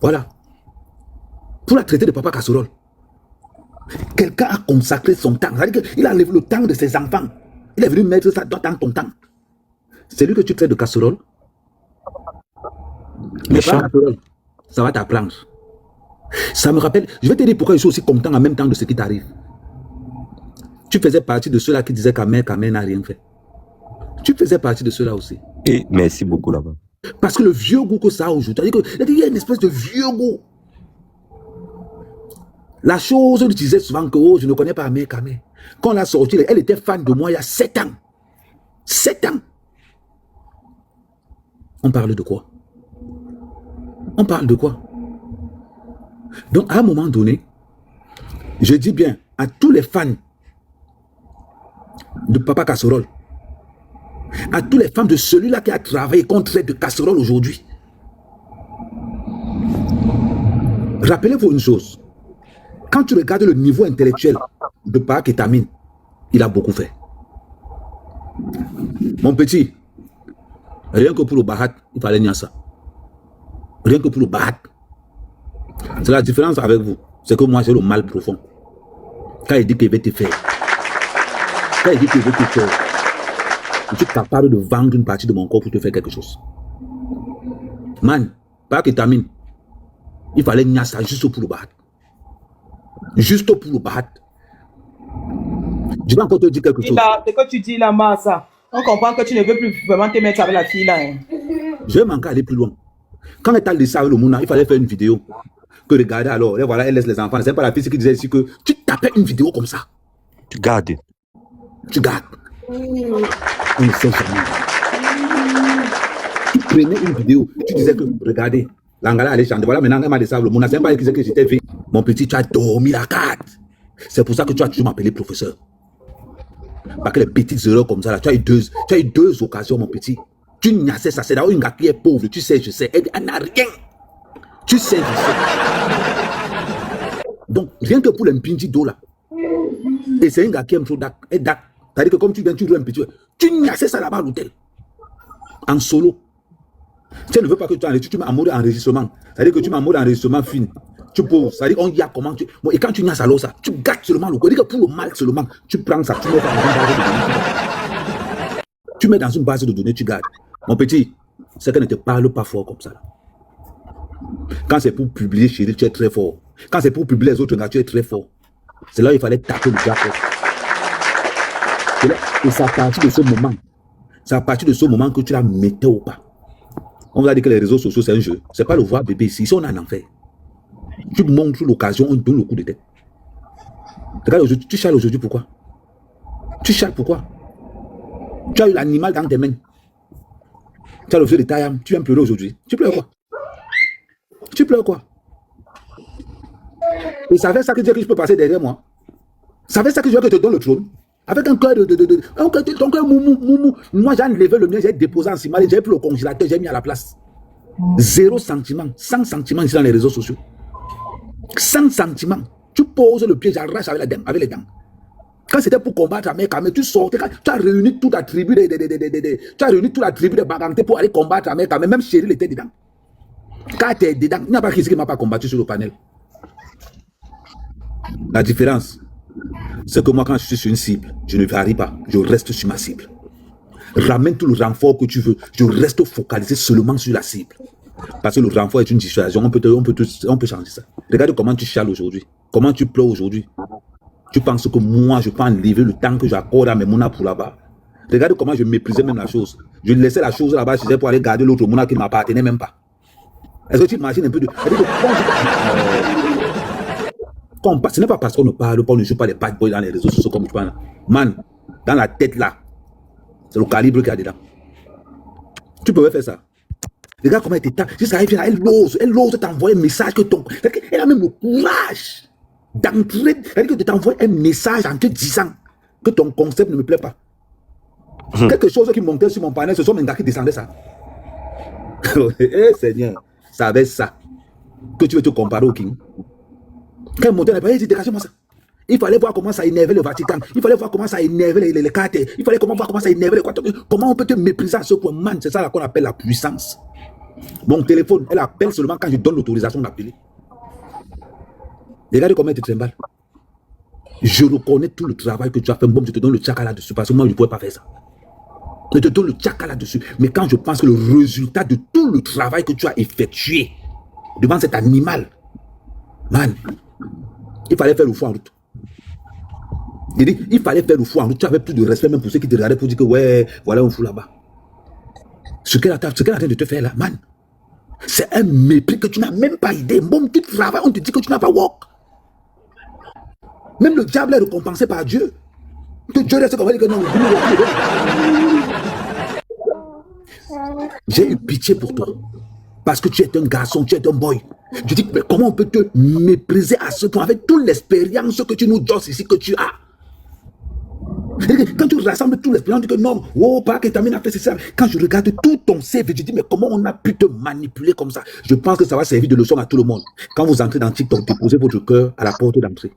Voilà. Pour la traiter de papa casserole. Quelqu'un a consacré son temps. C'est-à-dire qu'il a levé le temps de ses enfants. Il est venu mettre ça dans ton temps. C'est lui que tu traites de casserole. Mais pas casserole. Ça va t'apprendre. Ça me rappelle. Je vais te dire pourquoi je suis aussi content en même temps de ce qui t'arrive. Tu faisais partie de ceux-là qui disaient qu'Amer n'a rien fait. Tu faisais partie de ceux-là aussi. Et merci beaucoup là-bas. Parce que le vieux goût que ça a aujourd'hui, il y a une espèce de vieux goût. La chose, on disait souvent que oh, je ne connais pas Amer. Quand elle a sorti, elle était fan de moi il y a 7 ans. 7 ans. On parle de quoi? On parle de quoi? Donc, à un moment donné, je dis bien à tous les fans de Papa Casserole, à tous les fans de celui-là qui a travaillé contre de casserole aujourd'hui, rappelez-vous une chose. Quand tu regardes le niveau intellectuel de Papa Ketamine, il a beaucoup fait. Mon petit, rien que pour le Bahat, il fallait nier ça. Rien que pour le Bahat. C'est la différence avec vous. C'est que moi, j'ai le mal profond. Quand il dit qu'il veut te faire, quand il dit qu'il veut te faire, je suis capable de vendre une partie de mon corps pour te faire quelque chose. Man, pas Ketamine, il fallait nier ça juste pour le Bahat. Juste pour le Bahat. Je vais encore te dire quelque chose. Ce que tu dis là, Massa, on comprend que tu ne veux plus vraiment te mettre avec la fille là. Hein. Je vais manquer aller plus loin. Quand elle t'a laissé avec le Mouna, il fallait faire une vidéo. Que regarder alors, et voilà, elle laisse les enfants. C'est pas la fille qui disait ici que tu tapais une vidéo comme ça. Tu gardes. Tu gardes. On ne sait jamais. Tu prenais une vidéo, tu disais que regardez, l'Angala allait chanter. Voilà, maintenant elle m'a laissé avec le Mouna. C'est pas elle qui disait que j'étais fait. Mon petit, tu as dormi la carte. C'est pour ça que tu as toujours m'appelé professeur. Parce que les petites erreurs comme ça, là, tu as eu deux occasions, mon petit. Tu niassais ça, c'est d'ailleurs une gars qui est pauvre, tu sais, je sais, elle n'a rien. Tu sais, je sais. Donc, rien que pour les mpinji d'eau là, et c'est un gars qui aime trop Dak, et Dak, c'est-à-dire que comme tu viens, tu joues un petit, tu niassais ça là-bas à l'hôtel, en solo. Tu ne veux pas que tu enregistres, tu mets en mode enregistrement, c'est-à-dire que tu mets en mode enregistrement fin, tu poses, c'est-à-dire qu'on y a comment tu... Bon, et quand tu niasses alors ça, tu gâtes seulement le corps, c'est-à-dire que pour le mal seulement, tu prends ça, tu mets ça dans une base de données. Tu mets dans une base de données, tu gardes. Mon petit, c'est qu'elle ne te parle pas fort comme ça. Là. Quand c'est pour publier chérie, tu es très fort. Quand c'est pour publier les autres gars, tu es très fort. C'est là où il fallait taper le gars. Et c'est à partir de ce moment. C'est à partir de ce moment que tu la mettais au pas. On vous a dit que les réseaux sociaux, c'est un jeu. C'est pas le voir bébé ici. Ici, on a un enfer. Tu montres l'occasion, on donne le coup de tête. Regarde, tu chiales aujourd'hui, pourquoi? Tu chiales pourquoi? Tu as eu l'animal dans tes mains. Tu as le feu de Tayam. Tu viens pleurer aujourd'hui. Tu pleures quoi? Tu pleures quoi? Et ça fait ça que Dieu que je peux passer derrière moi. Ça fait ça que je veux que te donne le trône. Avec un cœur ton cœur moumou. Moi, j'ai enlevé le mien, j'ai déposé en ciment, j'ai pris le congélateur, j'ai mis à la place. 0 sentiment, 100 sentiments ici dans les réseaux sociaux. 100 sentiments. Tu poses le pied, j'arrache avec les dents. Quand c'était pour combattre Amer, tu sortais, tu as réuni toute la tribu tu as réuni toute la tribu de Baganté pour aller combattre Amer, même Chéri était dedans. Quand tu es dedans, il n'y a pas qui ne m'a pas combattu sur le panel. La différence, c'est que moi, quand je suis sur une cible, je ne varie pas, je reste sur ma cible. Ramène tout le renfort que tu veux, je reste focalisé seulement sur la cible. Parce que le renfort est une dissuasion, on peut changer ça. Regarde comment tu chiales aujourd'hui, comment tu pleures aujourd'hui. Tu penses que moi, je peux enlever le temps que j'accorde à mes mounas pour là-bas. Regarde comment je méprisais même la chose. Je laissais la chose là-bas, je disais pour aller garder l'autre mouna qui ne m'appartenait même pas. Est-ce que tu imagines un peu de... Ce n'est pas parce qu'on ne parle pas, on ne joue pas les bad boys dans les réseaux sociaux comme tu parles. Man, dans la tête là, c'est le calibre qu'il y a dedans. Tu pouvais faire ça. Regarde comment elle t'éteint. Si ça arrive, elle ose t'envoyer un message que ton... Elle a même le courage d'entrer, c'est-à-dire que de t'envoyer un message en te disant que ton concept ne me plaît pas. Quelque chose qui montait sur mon panel, ce sont mes gars qui descendaient ça. Eh Seigneur, ça avait ça. Que tu veux te comparer au King. Quand il montait, il dit dégagez-moi ça. Il fallait voir comment ça énervait le Vatican. Il fallait voir comment ça énervait les cartes. Il fallait voir comment ça énervait les... Comment on peut te mépriser à ce point, man. C'est ça qu'on appelle la puissance. Mon téléphone, elle appelle seulement quand je donne l'autorisation d'appeler. Regardez comment elle te trimballe. Je reconnais tout le travail que tu as fait. Bon, je te donne le tchaka là-dessus parce que moi, je ne pourrais pas faire ça. Je te donne le tchaka là-dessus. Mais quand je pense que le résultat de tout le travail que tu as effectué devant cet animal, man, il fallait faire le fou en route. Il fallait faire le fou en route. Tu avais plus de respect même pour ceux qui te regardaient pour dire que ouais, voilà un fou là-bas. Ce qu'elle est en train de te faire là, man, c'est un mépris que tu n'as même pas idée. Bon, tu travailles, on te dit que tu n'as pas work. Même le diable est récompensé par Dieu. Que Dieu reste comme dire que non. J'ai eu pitié pour toi. Parce que tu es un garçon, tu es un boy. Je dis, mais comment on peut te mépriser à ce point avec toute l'expérience que tu nous donnes ici, que tu as? Quand tu rassembles toute l'expérience, tu dis que non, oh, pas que Tamine a fait ça. Quand je regarde tout ton CV, je dis, mais comment on a pu te manipuler comme ça? Je pense que ça va servir de leçon à tout le monde. Quand vous entrez dans TikTok, déposez votre cœur à la porte d'entrée.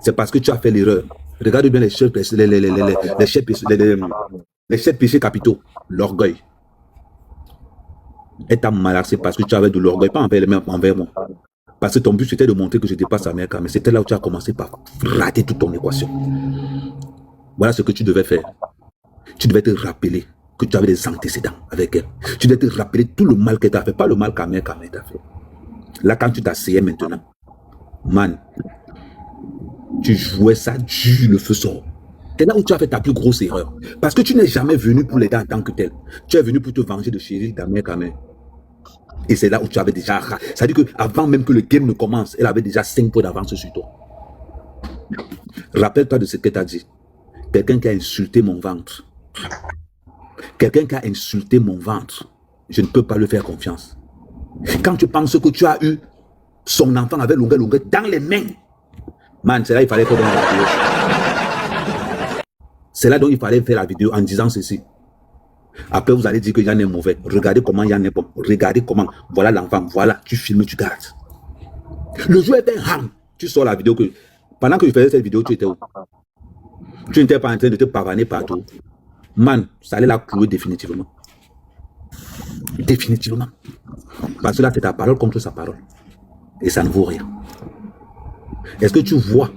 C'est parce que tu as fait l'erreur. Regarde bien les sept péchés capitaux. L'orgueil. Elle t'a malaxé parce que tu avais de l'orgueil, pas envers moi. Parce que ton but c'était de montrer que je n'étais pas sa mère, mais c'était là où tu as commencé par rater toute ton équation. Voilà ce que tu devais faire. Tu devais te rappeler que tu avais des antécédents avec elle. Tu devais te rappeler tout le mal qu'elle t'a fait, pas le mal qu'Amère t'a fait. Là, quand tu t'asseyais maintenant, man, tu jouais ça dur, le feu sort. C'est là où tu as fait ta plus grosse erreur. Parce que tu n'es jamais venu pour l'aider en tant que tel. Tu es venu pour te venger de chérie d'Amère Kamé. Et c'est là où tu avais déjà... C'est-à-dire qu'avant même que le game ne commence, elle avait déjà 5 points d'avance sur toi. Rappelle-toi de ce qu'elle t'a dit. Quelqu'un qui a insulté mon ventre. Quelqu'un qui a insulté mon ventre. Je ne peux pas lui faire confiance. Quand tu penses que tu as eu son enfant avec longueur dans les mains, man, c'est là qu'il fallait faire la vidéo. C'est là dont il fallait faire la vidéo en disant ceci. Après, vous allez dire que Yann est mauvais. Regardez comment Yann est bon. Regardez comment. Voilà l'enfant. Voilà. Tu filmes, tu gardes. Le jour était un ham. Tu sors la vidéo que. Pendant que je faisais cette vidéo, tu étais où? Tu n'étais pas en train de te pavaner partout. Man, ça allait la clouer définitivement. Définitivement. Parce que là, c'est ta parole contre sa parole. Et ça ne vaut rien. Est-ce que tu vois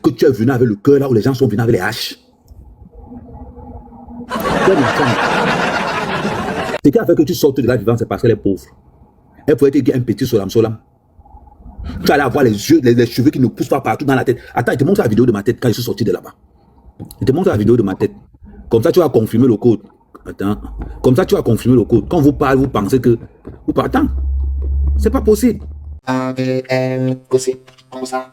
que tu es venu avec le cœur là où les gens sont venus avec les haches? Ce qui a fait que tu sortes de là vivant, c'est parce qu'elle est pauvre. Elle pouvait te dire un petit solam. Tu allais avoir les yeux, les cheveux qui ne poussent pas partout dans la tête. Attends, je te montre la vidéo de ma tête quand je suis sorti de là-bas. Je te montre la vidéo de ma tête. Comme ça, tu vas confirmer le code. Attends. Comme ça, tu vas confirmer le code. Quand vous parlez, vous pensez que... Vous partez. C'est pas possible. A, B, M, comme ça,